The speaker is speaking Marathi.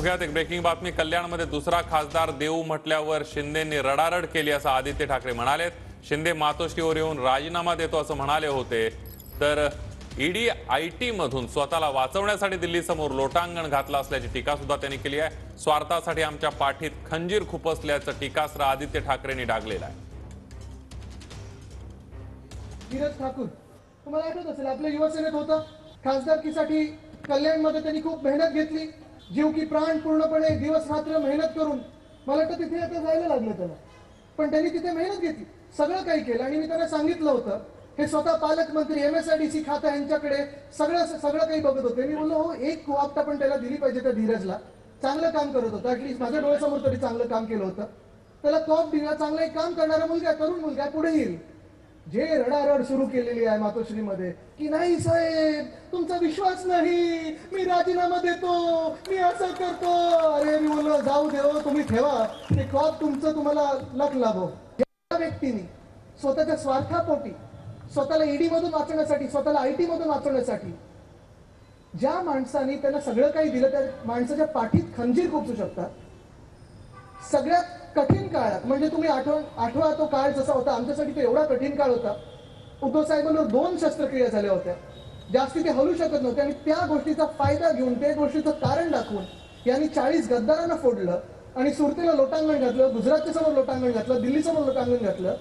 बघूयात एक ब्रेकिंग बातमी। कल्याणमध्ये दुसरा खासदार देऊ म्हटल्यावर शिंदेंनी रडारड केली असं आदित्य ठाकरे म्हणालेत। शिंदे मातोश्रीवर येऊन राजीनामा देतो असं म्हणाले होते, तर ईडी आयटी मधून स्वतःला वाचवण्यासाठी दिल्लीसमोर लोटांगण घातलं असल्याची टीका सुद्धा त्यांनी केली आहे। स्वार्थासाठी आमच्या पाठीत खंजीर खुपसल्याचं टीकास्त्र आदित्य ठाकरेंनी डागलेलं आहे। धीरज ठाकूर तुम्हाला आठवत असेल, आपल्या युवासेनेत होता, खासदारकीसाठी कल्याणमध्ये त्यांनी खूप मेहनत घेतली, जीव की प्राण पूर्णपणे दिवस रात्र मेहनत करून मला वाटतं तिथे आता जायला लागलं त्याला, पण त्यांनी तिथे मेहनत घेतली, सगळं काही केलं। आणि मी त्यांना सांगितलं होतं, हे स्वतः पालकमंत्री MSIDC खाता यांच्याकडे सगळं काही बघत होते। मी बोललो हो, एक वाप्ता पण त्याला दिली पाहिजे त्या धीरजला, चांगलं काम करत होतं, ऍटलीस्ट माझ्या डोळ्यासमोर तरी चांगलं काम केलं होतं, त्याला कॉप दिला, चांगलं एक काम करणारा मुलगा, तरुण मुलगा पुढे येईल। जे रडारड सुरू केलेली आहे मातोश्रीमध्ये की नाही साहेब तुमचा विश्वास नाही, मी राजीनामा देतो, मी असं करतो, अरे मी बोललो जाऊ देव, तुम्ही ठेवा ते खॉप तुमचं, तुम्हाला लक लाभो। ज्या व्यक्तीने स्वतःच्या स्वार्थापोटी, स्वतःला ईडी मधून वाचवण्यासाठी, स्वतःला IT मधून वाचवण्यासाठी, ज्या माणसाने त्याला सगळं काही दिलं, त्या माणसाच्या पाठीत खंजीर खुपसू शकतात। सगळ्यात कठीण काळात, म्हणजे तुम्ही आठवा तो काळ जसा होता, आमच्यासाठी तो एवढा कठीण काळ होता। उद्धव साहेबांवर 2 शस्त्रक्रिया झाल्या होत्या, जास्ती ते हलू शकत नव्हते, आणि त्या गोष्टीचा फायदा घेऊन, त्या गोष्टीचं कारण दाखवून यांनी 40 गद्दारांना फोडलं आणि सुरतेला लोटांगण घातलं, गुजरातच्या समोर लोटांगण घातलं, दिल्ली समोर लोटांगण घातलं।